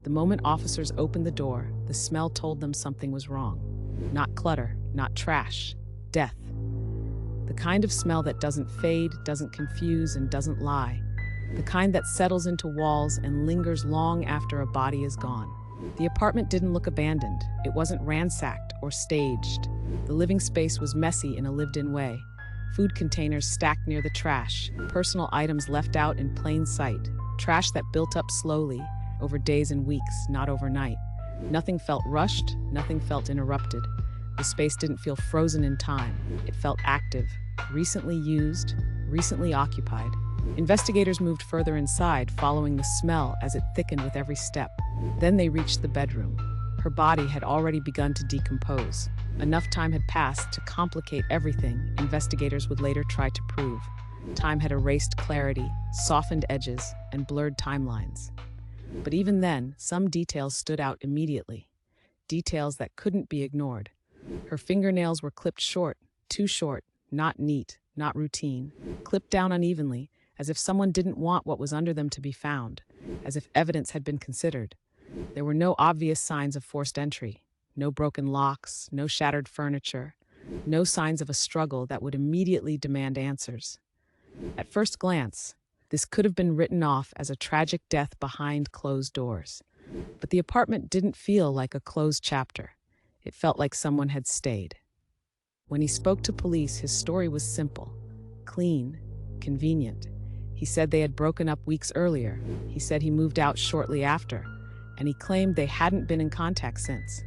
The moment officers opened the door, the smell told them something was wrong. Not clutter, not trash, death. The kind of smell that doesn't fade, doesn't confuse, and doesn't lie. The kind that settles into walls and lingers long after a body is gone. The apartment didn't look abandoned. It wasn't ransacked or staged. The living space was messy in a lived-in way. Food containers stacked near the trash, personal items left out in plain sight, trash that built up slowly, over days and weeks, not overnight. Nothing felt rushed, nothing felt interrupted. The space didn't feel frozen in time. It felt active, recently used, recently occupied. Investigators moved further inside, following the smell as it thickened with every step. Then they reached the bedroom. Her body had already begun to decompose. Enough time had passed to complicate everything investigators would later try to prove. Time had erased clarity, softened edges, and blurred timelines. But even then, some details stood out immediately. Details that couldn't be ignored. Her fingernails were clipped short, too short, not neat, not routine, clipped down unevenly, as if someone didn't want what was under them to be found, as if evidence had been considered. There were no obvious signs of forced entry, no broken locks, no shattered furniture, no signs of a struggle that would immediately demand answers. At first glance, this could have been written off as a tragic death behind closed doors. But the apartment didn't feel like a closed chapter. It felt like someone had stayed. When he spoke to police, his story was simple, clean, convenient. He said they had broken up weeks earlier. He said he moved out shortly after, and he claimed they hadn't been in contact since.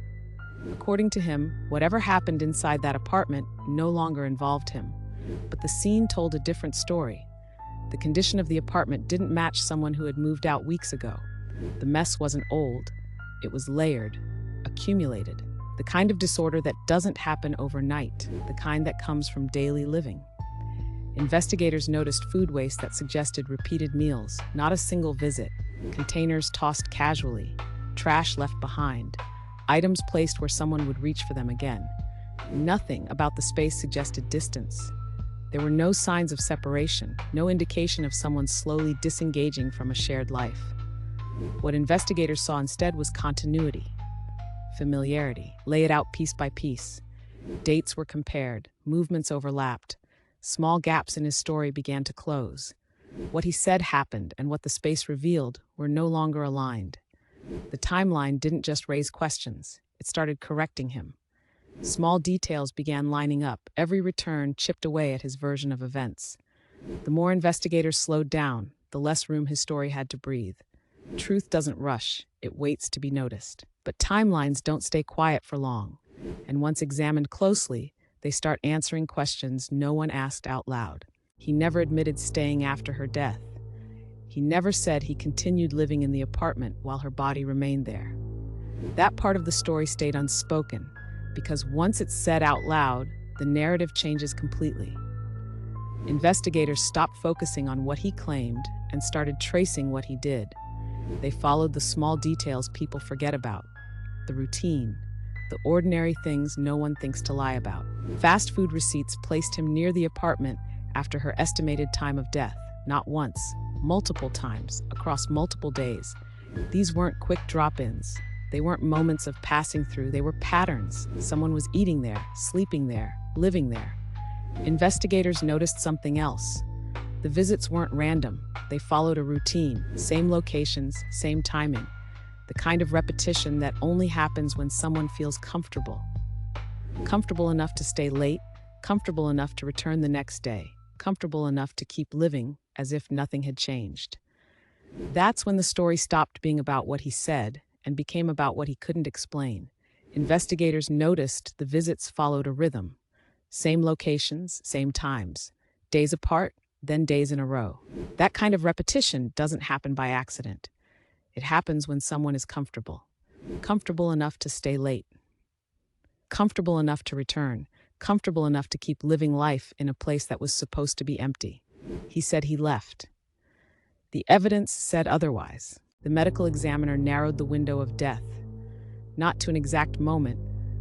According to him, whatever happened inside that apartment no longer involved him. But the scene told a different story. The condition of the apartment didn't match someone who had moved out weeks ago. The mess wasn't old. It was layered, accumulated. The kind of disorder that doesn't happen overnight, the kind that comes from daily living. Investigators noticed food waste that suggested repeated meals, not a single visit. Containers tossed casually, trash left behind, items placed where someone would reach for them again. Nothing about the space suggested distance. There were no signs of separation, no indication of someone slowly disengaging from a shared life. What investigators saw instead was continuity, familiarity, lay it out piece by piece. Dates were compared, movements overlapped. Small gaps in his story began to close. What he said happened and what the space revealed were no longer aligned. The timeline didn't just raise questions, it started correcting him. Small details began lining up, every return chipped away at his version of events. The more investigators slowed down, the less room his story had to breathe. Truth doesn't rush, it waits to be noticed. But timelines don't stay quiet for long. And once examined closely, they start answering questions no one asked out loud. He never admitted staying after her death. He never said he continued living in the apartment while her body remained there. That part of the story stayed unspoken, because once it's said out loud, the narrative changes completely. Investigators stopped focusing on what he claimed and started tracing what he did. They followed the small details people forget about, the routine, the ordinary things no one thinks to lie about. Fast food receipts placed him near the apartment after her estimated time of death, not once, multiple times, across multiple days. These weren't quick drop-ins. They weren't moments of passing through, they were patterns. Someone was eating there, sleeping there, living there. Investigators noticed something else. The visits weren't random. They followed a routine, same locations, same timing. The kind of repetition that only happens when someone feels comfortable. Comfortable enough to stay late, comfortable enough to return the next day, comfortable enough to keep living as if nothing had changed. That's when the story stopped being about what he said and became about what he couldn't explain. Investigators noticed the visits followed a rhythm. Same locations, same times. Days apart, then days in a row. That kind of repetition doesn't happen by accident. It happens when someone is comfortable. Comfortable enough to stay late. Comfortable enough to return. Comfortable enough to keep living life in a place that was supposed to be empty. He said he left. The evidence said otherwise. The medical examiner narrowed the window of death, not to an exact moment,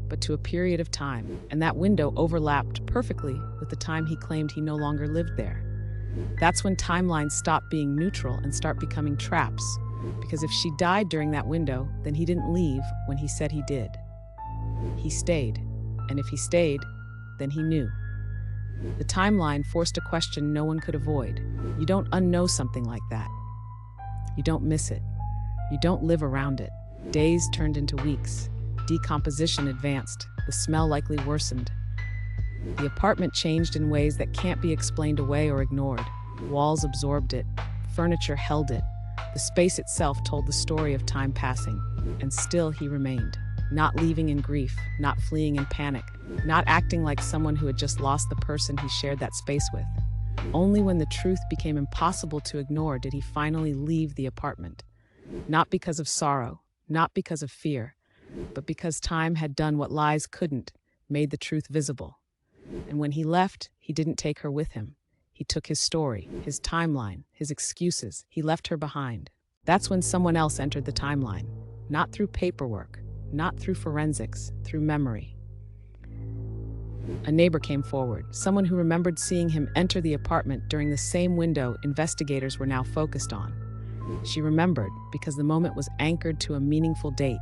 but to a period of time, and that window overlapped perfectly with the time he claimed he no longer lived there. That's when timelines stop being neutral and start becoming traps, Because if she died during that window, then he didn't leave when he said he did. He stayed. And if he stayed, then he knew. The timeline forced a question no one could avoid. You don't unknow something like that. You don't miss it. You don't live around it. Days turned into weeks. Decomposition advanced. The smell likely worsened. The apartment changed in ways that can't be explained away or ignored. Walls absorbed it. Furniture held it. The space itself told the story of time passing. And still he remained. Not leaving in grief, not fleeing in panic, not acting like someone who had just lost the person he shared that space with. Only when the truth became impossible to ignore did he finally leave the apartment. Not because of sorrow, not because of fear, but because time had done what lies couldn't, made the truth visible. And when he left, he didn't take her with him. He took his story, his timeline, his excuses. He left her behind. That's when someone else entered the timeline. Not through paperwork, not through forensics, through memory. A neighbor came forward, someone who remembered seeing him enter the apartment during the same window investigators were now focused on. She remembered because the moment was anchored to a meaningful date,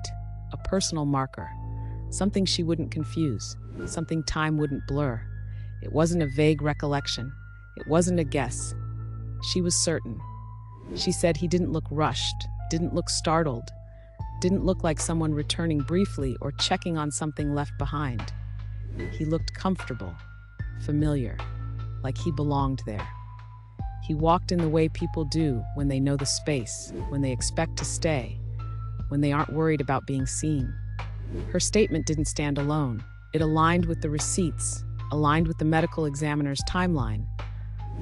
a personal marker, something she wouldn't confuse, something time wouldn't blur. It wasn't a vague recollection. It wasn't a guess. She was certain. She said he didn't look rushed, didn't look startled, didn't look like someone returning briefly or checking on something left behind. He looked comfortable, familiar, like he belonged there. He walked in the way people do when they know the space, when they expect to stay, when they aren't worried about being seen. Her statement didn't stand alone. It aligned with the receipts, aligned with the medical examiner's timeline,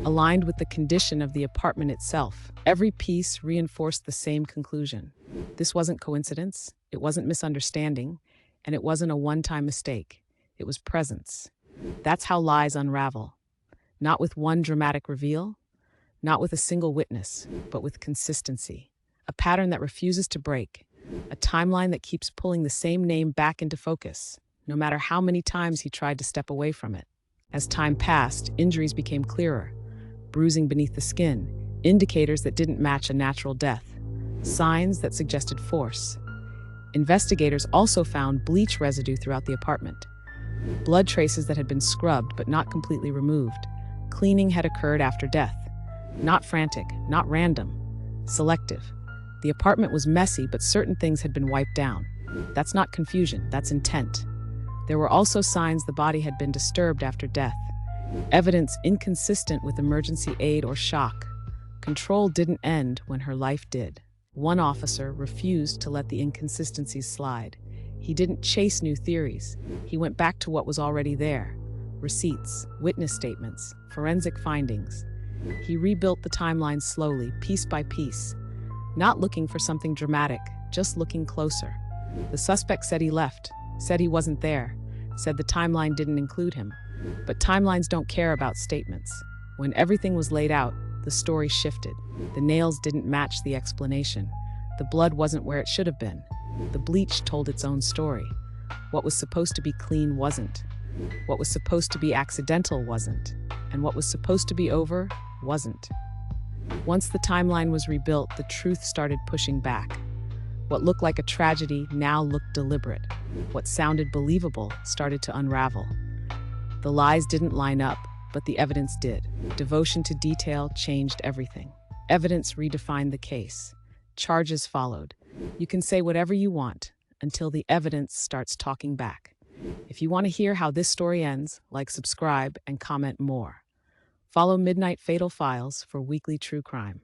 aligned with the condition of the apartment itself. Every piece reinforced the same conclusion. This wasn't coincidence, it wasn't misunderstanding, and it wasn't a one-time mistake. It was presence. That's how lies unravel. Not with one dramatic reveal, not with a single witness, but with consistency. A pattern that refuses to break. A timeline that keeps pulling the same name back into focus, no matter how many times he tried to step away from it. As time passed, injuries became clearer. Bruising beneath the skin, indicators that didn't match a natural death, signs that suggested force. Investigators also found bleach residue throughout the apartment. Blood traces that had been scrubbed but not completely removed. Cleaning had occurred after death. Not frantic, not random, selective. The apartment was messy, but certain things had been wiped down. That's not confusion, that's intent. There were also signs the body had been disturbed after death. Evidence inconsistent with emergency aid or shock. Control didn't end when her life did. One officer refused to let the inconsistencies slide. He didn't chase new theories. He went back to what was already there. Receipts, witness statements, forensic findings. He rebuilt the timeline slowly, piece by piece. Not looking for something dramatic, just looking closer. The suspect said he left, said he wasn't there, said the timeline didn't include him. But timelines don't care about statements. When everything was laid out, the story shifted. The nails didn't match the explanation. The blood wasn't where it should have been. The bleach told its own story. What was supposed to be clean wasn't. What was supposed to be accidental wasn't. And what was supposed to be over wasn't. Once the timeline was rebuilt, the truth started pushing back. What looked like a tragedy now looked deliberate. What sounded believable started to unravel. The lies didn't line up, but the evidence did. Devotion to detail changed everything. Evidence redefined the case. Charges followed. You can say whatever you want until the evidence starts talking back. If you want to hear how this story ends, like, subscribe, and comment more. Follow Midnight Fatal Files for weekly true crime.